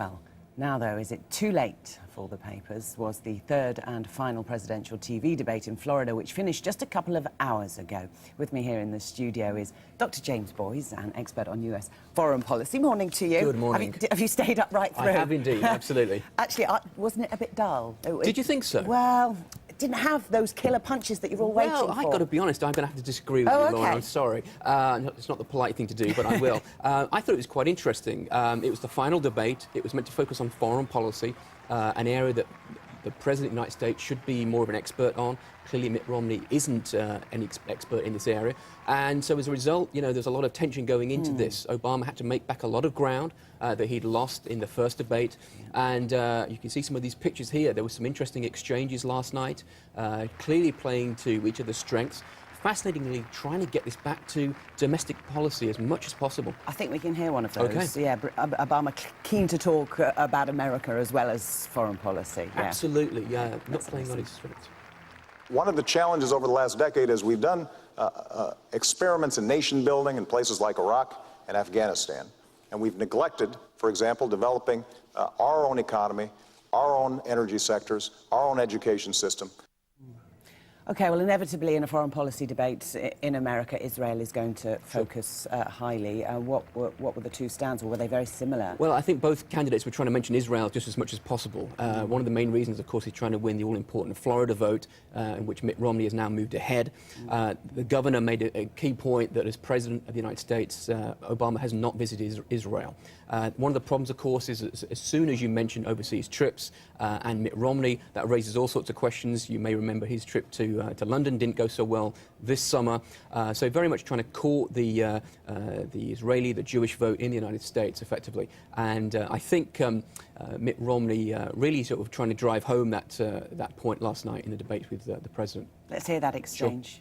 Well, now, though, is it too late for the papers? Was the third and final presidential TV debate in Florida, which finished just a couple of hours ago. With me here in the studio is Dr. James Boyes, an expert on US foreign policy. Morning to you. Good morning. Have you stayed up right through? I have indeed, absolutely. Actually, wasn't it a bit dull? Did you think so? Well, it didn't have those killer punches that you're all waiting for. Well, I've got to be honest, I'm going to have to disagree with you, Laura. I'm sorry. It's not the polite thing to do, but I will. I thought it was quite interesting. It was the final debate. It was meant to focus on foreign policy, an area that the President of the United States should be more of an expert on. Clearly, Mitt Romney isn't any expert in this area. And so as a result, you know, there's a lot of tension going into this. Obama had to make back a lot of ground that he'd lost in the first debate. And you can see some of these pictures here. There were some interesting exchanges last night, clearly playing to each other's strengths. Fascinatingly, trying to get this back to domestic policy as much as possible. I think we can hear one of those. Okay. Yeah, Obama keen to talk about America as well as foreign policy. Yeah. Absolutely, yeah, not playing on his strengths. One of the challenges over the last decade is we've done experiments in nation building in places like Iraq and Afghanistan. And we've neglected, for example, developing our own economy, our own energy sectors, our own education system. OK, well, inevitably, in a foreign policy debate in America, Israel is going to focus highly. What were the two stands, or were they very similar? Well, I think both candidates were trying to mention Israel just as much as possible. One of the main reasons, of course, is trying to win the all-important Florida vote, in which Mitt Romney has now moved ahead. The governor made a key point that as President of the United States, Obama has not visited Israel. One of the problems, of course, is as soon as you mention overseas trips and Mitt Romney, that raises all sorts of questions. You may remember his trip to London didn't go so well this summer. So very much trying to court the Israeli, the Jewish vote in the United States, effectively. And I think Mitt Romney really sort of trying to drive home that point last night in the debate with the president. Let's hear that exchange.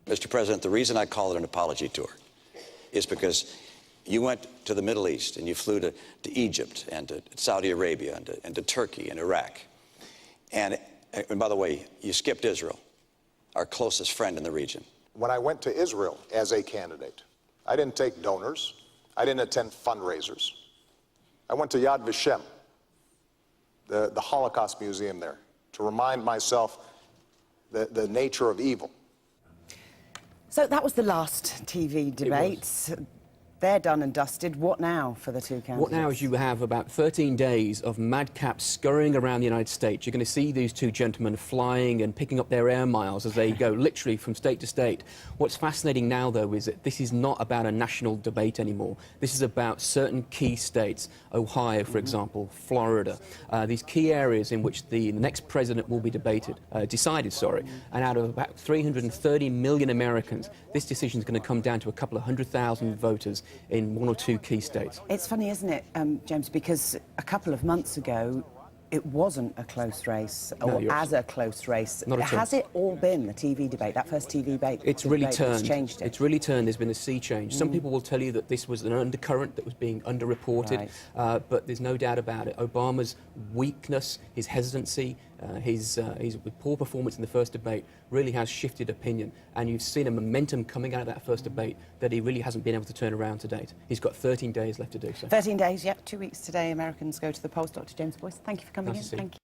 Sure. Mr. President, the reason I call it an apology tour is because you went to the Middle East and you flew to Egypt and to Saudi Arabia and to Turkey and Iraq. And by the way, you skipped Israel, our closest friend in the region. When I went to Israel as a candidate, I didn't take donors. I didn't attend fundraisers. I went to Yad Vashem, the Holocaust Museum there, to remind myself the nature of evil. So that was the last TV debate. They're done and dusted. What now for the two candidates? What now is you have about 13 days of madcaps scurrying around the United States. You're going to see these two gentlemen flying and picking up their air miles as they go literally from state to state. What's fascinating now, though, is that this is not about a national debate anymore. This is about certain key states, Ohio, for example, Florida, these key areas in which the next president will be decided. And out of about 330 million Americans, this decision is going to come down to a couple of 100,000 voters in one or two key states. It's funny, isn't it, James, because a couple of months ago, it wasn't a close race, or as a close race. Has it all been the TV debate, that first TV debate? It's really turned. It's changed it. It's really turned. There's been a sea change. Some people will tell you that this was an undercurrent that was being underreported, but there's no doubt about it. Obama's weakness, his hesitancy, his poor performance in the first debate really has shifted opinion, and you've seen a momentum coming out of that first debate that he really hasn't been able to turn around to date. He's got 13 days left to do so. 13 days, yep. 2 weeks today, Americans go to the polls. Dr. James Boyes, thank you for coming in. Thank you.